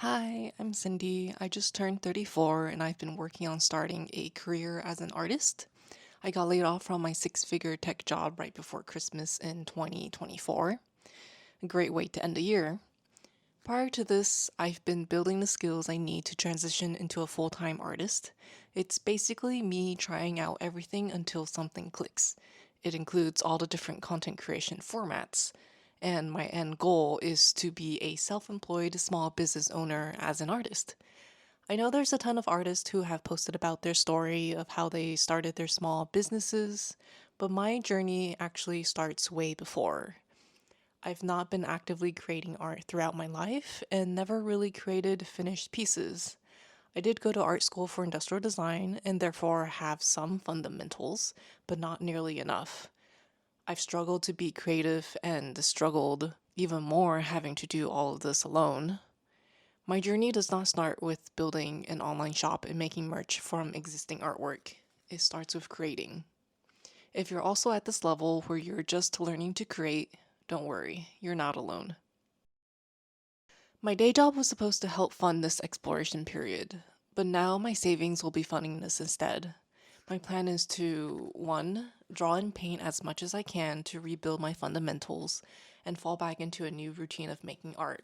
Hi, I'm Cindy. I just turned 34 and I've been working on starting a career as an artist. I got laid off from my six-figure tech job right before Christmas in 2024. A great way to end the year. Prior to this, I've been building the skills I need to transition into a full-time artist. It's basically me trying out everything until something clicks. It includes all the different content creation formats, and my end goal is to be a self-employed small business owner as an artist. I know there's a ton of artists who have posted about their story of how they started their small businesses, but my journey actually starts way before. I've not been actively creating art throughout my life and never really created finished pieces. I did go to art school for industrial design and therefore have some fundamentals, but not nearly enough. I've struggled to be creative and struggled even more having to do all of this alone. My journey does not start with building an online shop and making merch from existing artwork. It starts with creating. If you're also at this level where you're just learning to create, don't worry, you're not alone. My day job was supposed to help fund this exploration period, but now my savings will be funding this instead. My plan is to 1. Draw and paint as much as I can to rebuild my fundamentals and fall back into a new routine of making art.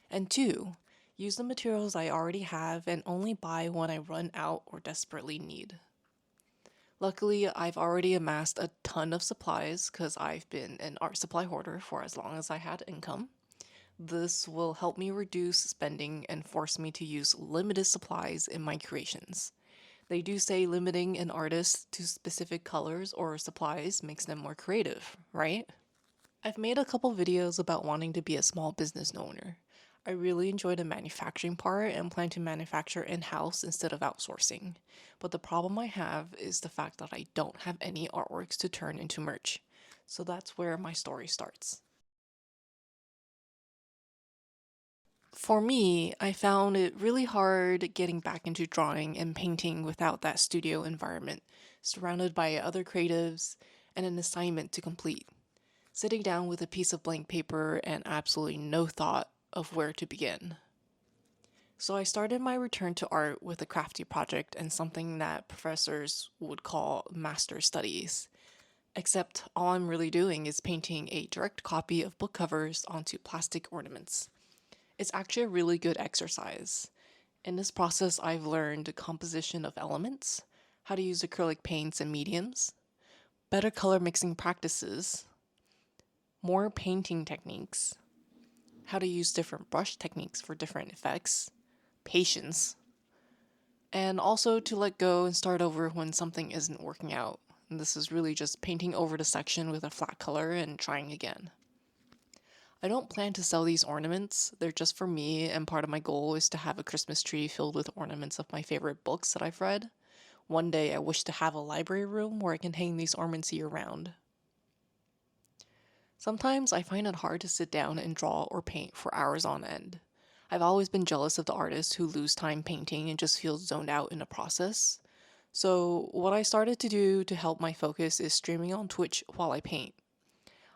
And 2. Use the materials I already have and only buy when I run out or desperately need. Luckily, I've already amassed a ton of supplies because I've been an art supply hoarder for as long as I had income. This will help me reduce spending and force me to use limited supplies in my creations. They do say limiting an artist to specific colors or supplies makes them more creative, right? I've made a couple videos about wanting to be a small business owner. I really enjoy the manufacturing part and plan to manufacture in-house instead of outsourcing. But the problem I have is the fact that I don't have any artworks to turn into merch. So that's where my story starts. For me, I found it really hard getting back into drawing and painting without that studio environment, surrounded by other creatives and an assignment to complete. Sitting down with a piece of blank paper and absolutely no thought of where to begin. So I started my return to art with a crafty project and something that professors would call master studies. Except all I'm really doing is painting a direct copy of book covers onto plastic ornaments. It's actually a really good exercise. In this process, I've learned composition of elements, how to use acrylic paints and mediums, better color mixing practices, more painting techniques, how to use different brush techniques for different effects, patience, and also to let go and start over when something isn't working out. And this is really just painting over the section with a flat color and trying again. I don't plan to sell these ornaments, they're just for me, and part of my goal is to have a Christmas tree filled with ornaments of my favorite books that I've read. One day I wish to have a library room where I can hang these ornaments year round. Sometimes I find it hard to sit down and draw or paint for hours on end. I've always been jealous of the artists who lose time painting and just feel zoned out in the process. So, what I started to do to help my focus is streaming on Twitch while I paint.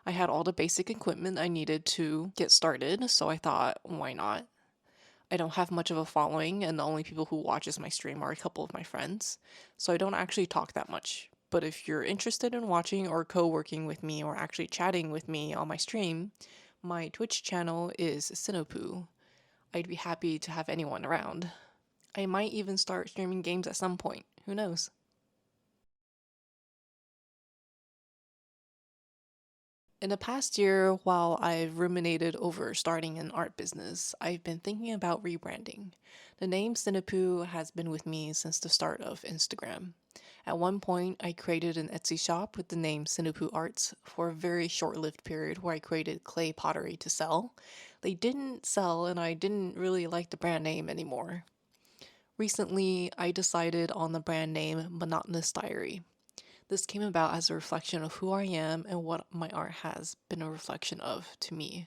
I had all the basic equipment I needed to get started, so I thought, why not? I don't have much of a following, and the only people who watches my stream are a couple of my friends, so I don't actually talk that much. But if you're interested in watching or co-working with me or actually chatting with me on my stream, my Twitch channel is Sinopu. I'd be happy to have anyone around. I might even start streaming games at some point, who knows? In the past year, while I've ruminated over starting an art business, I've been thinking about rebranding. The name Cinepu has been with me since the start of Instagram. At one point, I created an Etsy shop with the name Cinepu Arts for a very short-lived period where I created clay pottery to sell. They didn't sell and I didn't really like the brand name anymore. Recently, I decided on the brand name Monotonous Diary. This came about as a reflection of who I am and what my art has been a reflection of to me.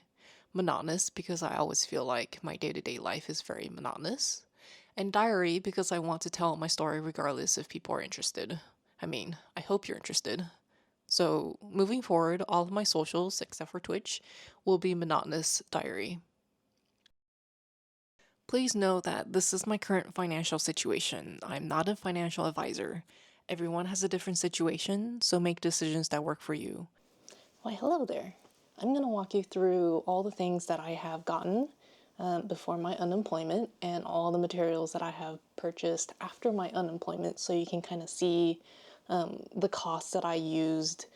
Monotonous because I always feel like my day-to-day life is very monotonous. And diary because I want to tell my story regardless if people are interested. I mean, I hope you're interested. So, moving forward, all of my socials, except for Twitch, will be Monotonous Diary. Please know that this is my current financial situation. I'm not a financial advisor. Everyone has a different situation, so make decisions that work for you. Why, hello there. I'm going to walk you through all the things that I have gotten before my unemployment and all the materials that I have purchased after my unemployment, so you can kind of see the costs that I used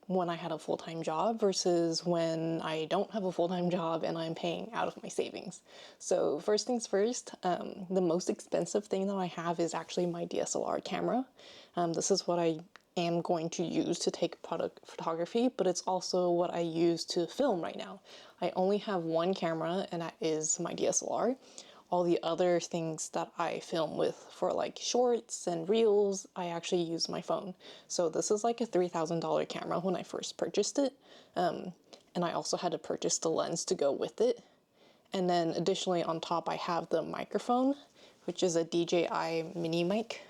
when I had a full-time job versus when I don't have a full-time job and I'm paying out of my savings. So first things first, the most expensive thing that I have is actually my DSLR camera. This is what I am going to use to take product photography, but it's also what I use to film right now. I only have one camera, and that is my DSLR. All the other things that I film with for like shorts and reels, I actually use my phone. So this is like a $3,000 camera when I first purchased it. And I also had to purchase the lens to go with it. And then additionally on top, I have the microphone, which is a DJI mini mic.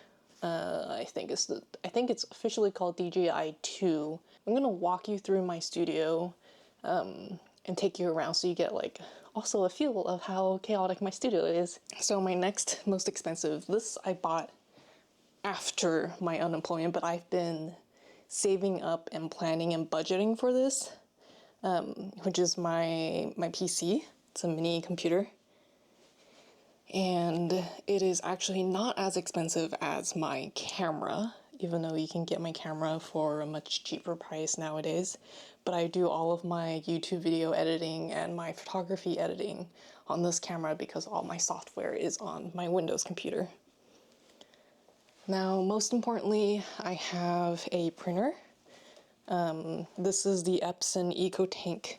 I think it's officially called DJI 2. I'm gonna walk you through my studio and take you around so you get like also a feel of how chaotic my studio is. So my next most expensive, this I bought after my unemployment, but I've been saving up and planning and budgeting for this, which is my PC. It's a mini computer. And it is actually not as expensive as my camera, even though you can get my camera for a much cheaper price nowadays. But I do all of my YouTube video editing and my photography editing on this camera because all my software is on my Windows computer. Now, most importantly, I have a printer. This is the Epson EcoTank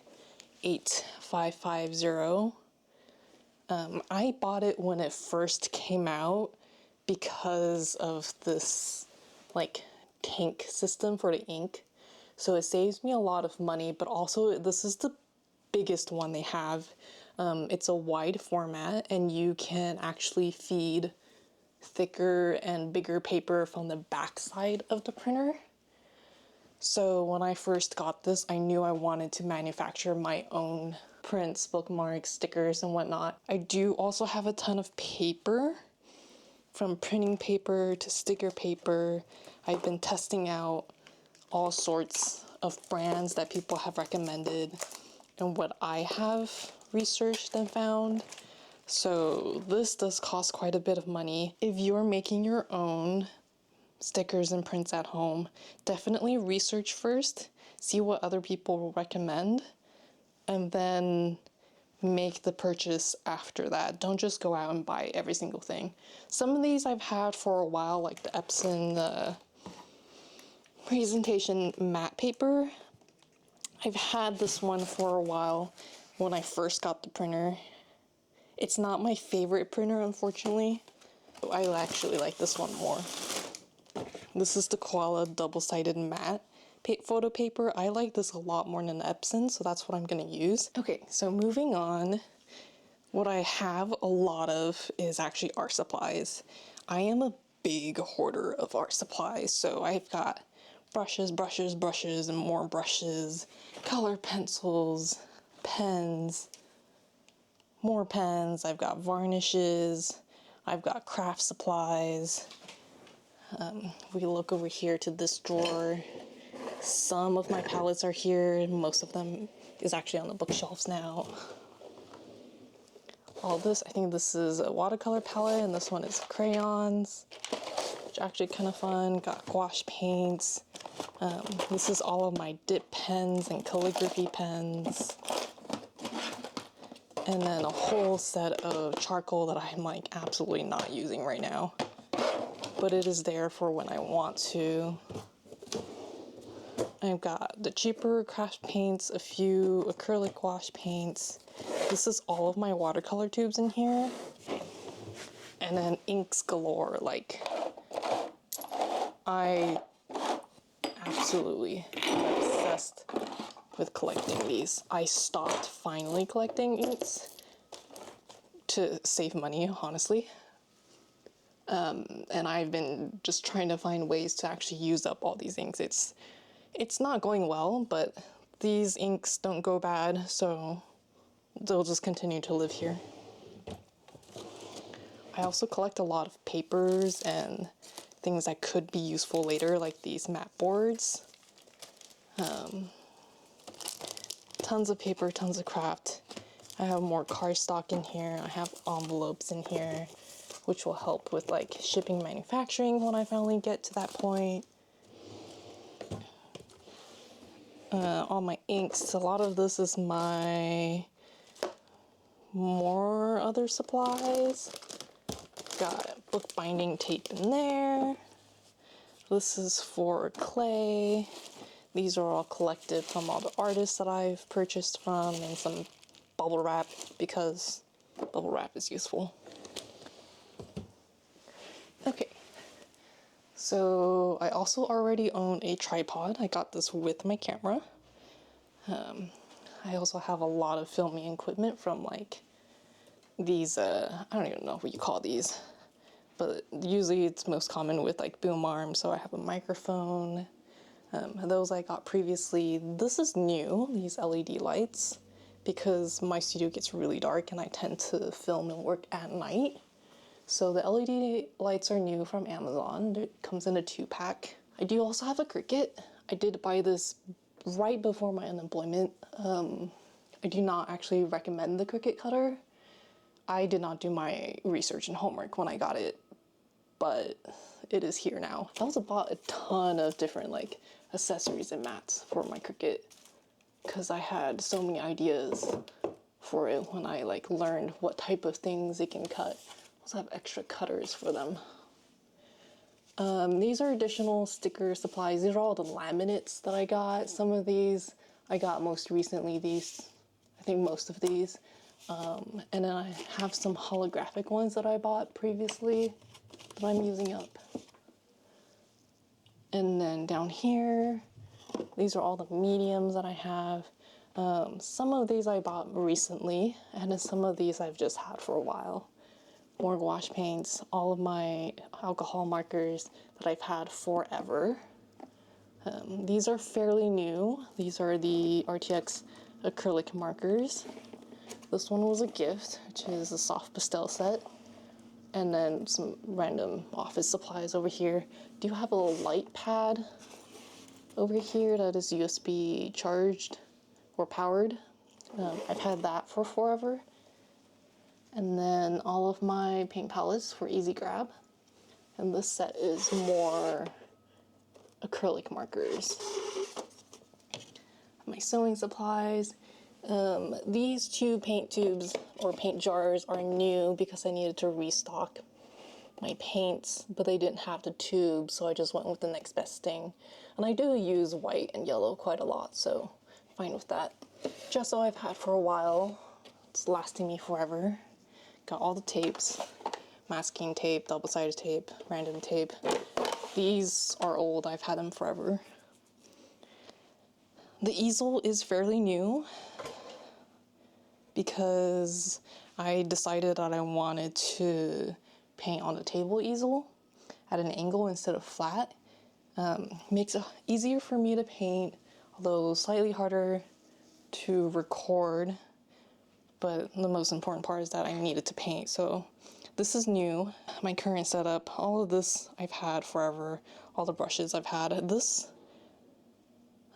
8550. I bought it when it first came out because of this like tank system for the ink. So it saves me a lot of money, but also this is the biggest one they have. It's a wide format and you can actually feed thicker and bigger paper from the back side of the printer. So when I first got this, I knew I wanted to manufacture my own prints, bookmarks, stickers, and whatnot. I do also have a ton of paper, from printing paper to sticker paper. I've been testing out all sorts of brands that people have recommended and what I have researched and found. So this does cost quite a bit of money. If you're making your own stickers and prints at home, definitely research first, see what other people recommend, and then make the purchase after that. Don't just go out and buy every single thing. Some of these I've had for a while, like the Epson presentation matte paper. I've had this one for a while when I first got the printer. It's not my favorite printer, unfortunately. I actually like this one more. This is the Koala double-sided matte photo paper. I like this a lot more than the Epson, so that's what I'm gonna use. Okay, so moving on, what I have a lot of is actually art supplies. I am a big hoarder of art supplies, so I've got brushes, and more brushes, color pencils, pens, more pens. I've got varnishes, I've got craft supplies. If we look over here to this drawer, some of my palettes are here. Most of them is actually on the bookshelves now. All this, I think this is a watercolor palette, and this one is crayons, which are actually kind of fun. Got gouache paints. This is all of my dip pens and calligraphy pens. And then a whole set of charcoal that I'm like absolutely not using right now, but it is there for when I want to. I've got the cheaper craft paints, a few acrylic gouache paints. This is all of my watercolor tubes in here. And then inks galore. Like, I absolutely am obsessed with collecting these. I stopped finally collecting inks to save money, honestly. And I've been just trying to find ways to actually use up all these inks. It's not going well, but these inks don't go bad, so they'll just continue to live here. I also collect a lot of papers and things that could be useful later, like these mat boards. Tons of paper, tons of craft. I have more cardstock in here. I have envelopes in here, which will help with like shipping, manufacturing when I finally get to that point. All my inks. A lot of this is my more other supplies. Got bookbinding tape in there. This is for clay. These are all collected from all the artists that I've purchased from, and some bubble wrap because bubble wrap is useful. Okay, so I also already own a tripod. I got this with my camera. I also have a lot of filming equipment from like these, I don't even know what you call these, but usually it's most common with like boom arms. So I have a microphone. Those I got previously. This is new, these LED lights, because my studio gets really dark and I tend to film and work at night. So the LED lights are new from Amazon. It comes in a 2-pack. I do also have a Cricut. I did buy this right before my unemployment. I do not actually recommend the Cricut cutter. I did not do my research and homework when I got it, but it is here now. I also bought a ton of different like accessories and mats for my Cricut because I had so many ideas for it when I like learned what type of things it can cut. I also have extra cutters for them. These are additional sticker supplies. These are all the laminates that I got. Some of these I got most recently, I think most of these. And then I have some holographic ones that I bought previously that I'm using up. And then down here, these are all the mediums that I have. Some of these I bought recently, and then some of these I've just had for a while. More wash paints, all of my alcohol markers that I've had forever. These are fairly new. These are the RTX acrylic markers. This one was a gift, which is a soft pastel set. And then some random office supplies over here. Do you have a little light pad over here that is USB charged or powered? I've had that for forever. And then all of my paint palettes for easy grab. And this set is more acrylic markers. My sewing supplies. These 2 paint tubes or paint jars are new because I needed to restock my paints, but they didn't have the tube, so I just went with the next best thing. And I do use white and yellow quite a lot, so fine with that. Gesso I've had for a while. It's lasting me forever. Got all the tapes, masking tape, double-sided tape, random tape. These are old, I've had them forever. The easel is fairly new because I decided that I wanted to paint on a table easel at an angle instead of flat. Makes it easier for me to paint, although slightly harder to record. But the most important part is that I needed to paint. So this is new. My current setup, all of this I've had forever. All the brushes I've had.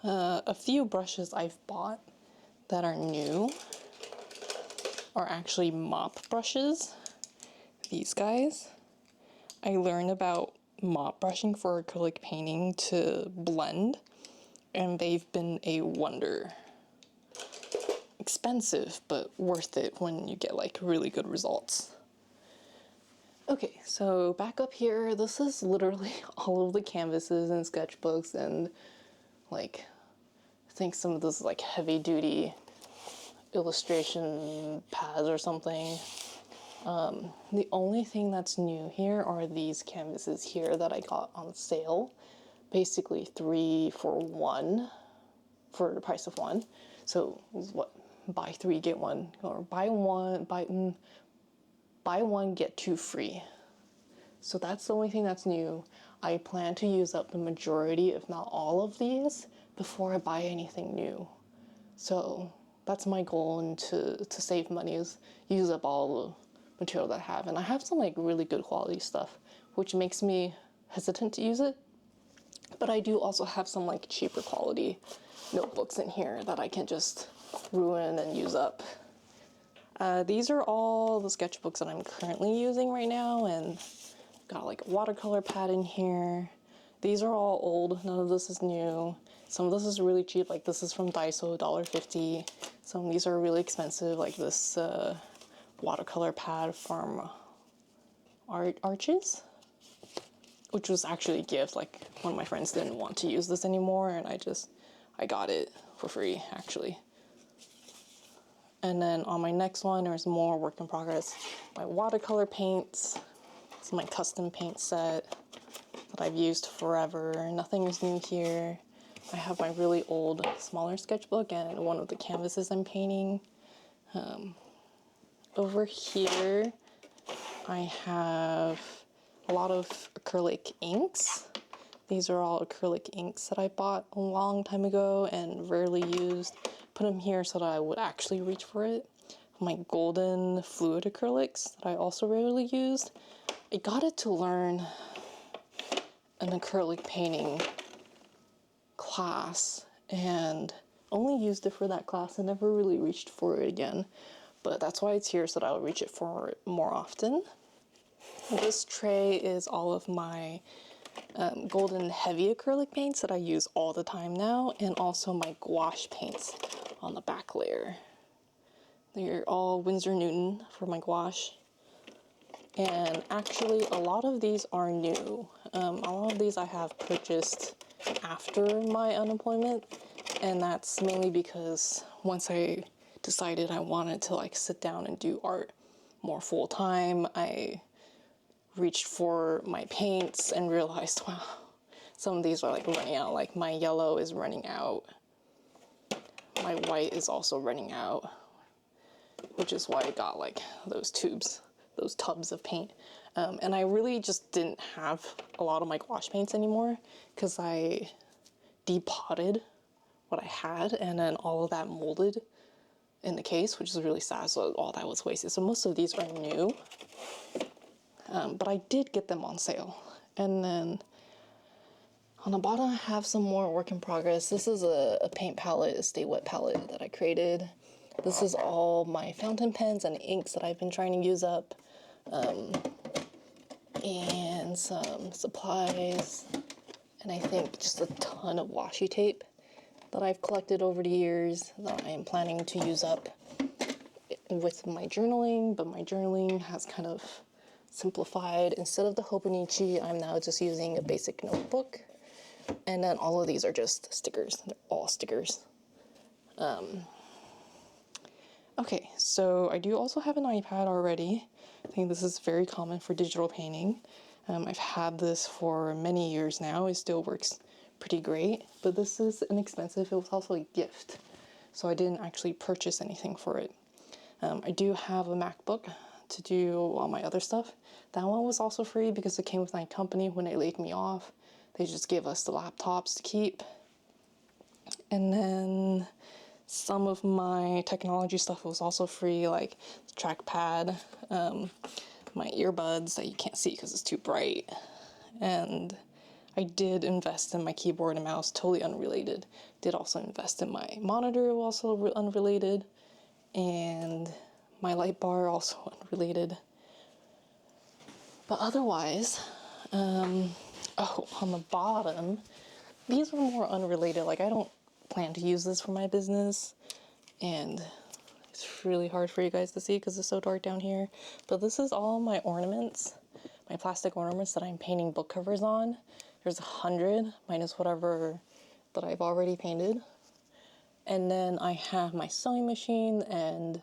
A few brushes I've bought that are new are actually mop brushes. These guys. I learned about mop brushing for acrylic painting to blend, and they've been a wonder. Expensive, but worth it when you get like really good results. Okay, so back up here, this is literally all of the canvases and sketchbooks and like, I think some of this is like heavy duty illustration pads or something. The only thing that's new here are these canvases here that I got on sale. Basically 3 for 1 for the price of 1. So what? Buy 3 get 1, or buy 1 get 2 free. So that's the only thing that's new. I plan to use up the majority, if not all of these, before I buy anything new. So that's my goal, and to save money is use up all material that I have. And I have some like really good quality stuff, which makes me hesitant to use it. But I do also have some like cheaper quality notebooks in here that I can just ruin and use up. These are all the sketchbooks that I'm currently using right now, and got like a watercolor pad in here. These are all old, none of this is new. Some of this is really cheap, like this is from Daiso, $1.50. Some of these are really expensive, like this watercolor pad from Arches, which was actually a gift. Like one of my friends didn't want to use this anymore, and I got it for free actually. And then on my next one, there's more work in progress. My watercolor paints. It's my custom paint set that I've used forever. Nothing is new here. I have my really old, smaller sketchbook and one of the canvases I'm painting. Over here, I have a lot of acrylic inks. These are all acrylic inks that I bought a long time ago and rarely used. Put them here so that I would actually reach for it. My golden fluid acrylics that I also rarely used. I got it to learn an acrylic painting class and only used it for that class and never really reached for it again. But that's why it's here, so that I'll reach it for it more often. This tray is all of my golden heavy acrylic paints that I use all the time now, and also my gouache paints on the back layer. They're all Winsor Newton for my gouache. And actually, a lot of these are new. A lot of these I have purchased after my unemployment, and that's mainly because once I decided I wanted to like sit down and do art more full time, I reached for my paints and realized, wow, some of these are like running out. Like my yellow is running out. My white is also running out, which is why I got like those tubs of paint. And I really just didn't have a lot of my gouache paints anymore because I depotted what I had, and then all of that molded in the case, which is really sad, so all that was wasted. So most of these are new, but I did get them on sale. And then on the bottom, I have some more work in progress. This is a paint palette, a Stay Wet palette that I created. This is all my fountain pens and inks that I've been trying to use up, and some supplies, and I think just a ton of washi tape that I've collected over the years that I am planning to use up with my journaling, but my journaling has kind of simplified. Instead of the Hobonichi, I'm now just using a basic notebook. And then all of these are just stickers. They're all stickers. Okay, so I do also have an iPad already. I think this is very common for digital painting. I've had this for many years now. It still works pretty great, but this is inexpensive. It was also a gift, so I didn't actually purchase anything for it. I do have a MacBook to do all my other stuff. That one was also free because it came with my company when they laid me off. They just gave us the laptops to keep. And then some of my technology stuff was also free, like the trackpad, my earbuds that you can't see because it's too bright. And I did invest in my keyboard and mouse, totally unrelated. Did also invest in my monitor, also unrelated. And my light bar, also unrelated. But otherwise, on the bottom, these were more unrelated. Like, I don't plan to use this for my business, and it's really hard for you guys to see because it's so dark down here. But this is all my ornaments, my plastic ornaments that I'm painting book covers on. There's 100 minus whatever that I've already painted. And then I have my sewing machine and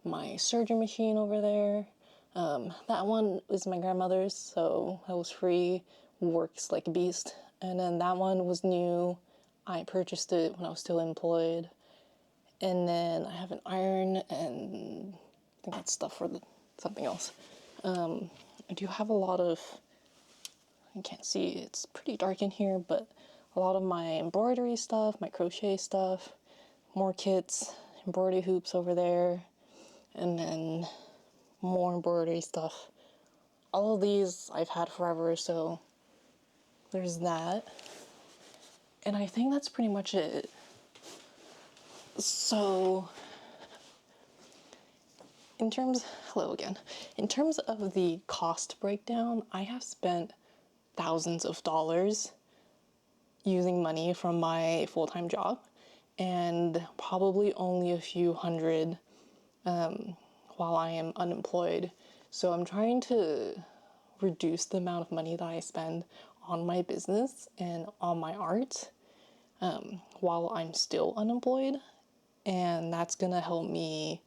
my serger machine over there. That one is my grandmother's, so that was free, works like a beast. And then that one was new. I purchased it when I was still employed. And then I have an iron, and I think that's stuff for something else. I do have a lot of, you can't see, it's pretty dark in here, but a lot of my embroidery stuff, my crochet stuff, more kits, embroidery hoops over there, and then more embroidery stuff. All of these I've had forever, so there's that. And I think that's pretty much it. So, hello again. In terms of the cost breakdown, I have spent thousands of dollars using money from my full-time job and probably only a few hundred while I am unemployed. So I'm trying to reduce the amount of money that I spend on my business and on my art while I'm still unemployed. And that's gonna help me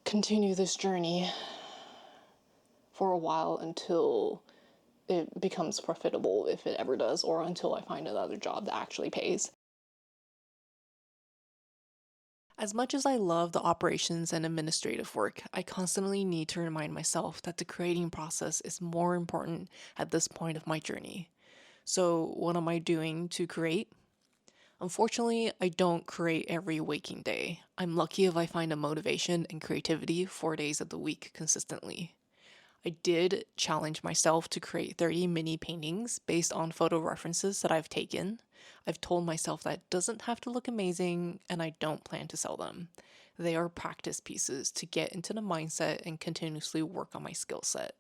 continue this journey for a while until it becomes profitable, if it ever does, or until I find another job that actually pays. As much as I love the operations and administrative work, I constantly need to remind myself that the creating process is more important at this point of my journey. So, what am I doing to create? Unfortunately, I don't create every waking day. I'm lucky if I find a motivation and creativity 4 days of the week consistently. I did challenge myself to create 30 mini paintings based on photo references that I've taken. I've told myself that it doesn't have to look amazing, and I don't plan to sell them. They are practice pieces to get into the mindset and continuously work on my skill set.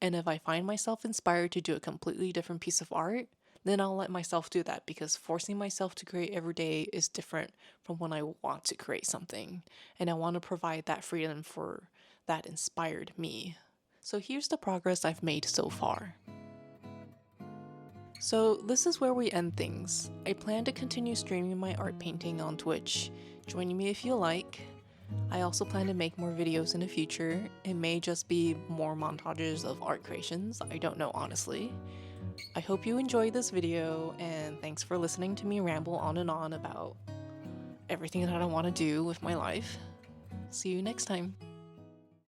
And if I find myself inspired to do a completely different piece of art, then I'll let myself do that, because forcing myself to create every day is different from when I want to create something. And I want to provide that freedom for that inspired me. So here's the progress I've made so far. So this is where we end things. I plan to continue streaming my art painting on Twitch. Join me if you like. I also plan to make more videos in the future. It may just be more montages of art creations, I don't know honestly. I hope you enjoyed this video, and thanks for listening to me ramble on and on about everything that I want to do with my life. See you next time.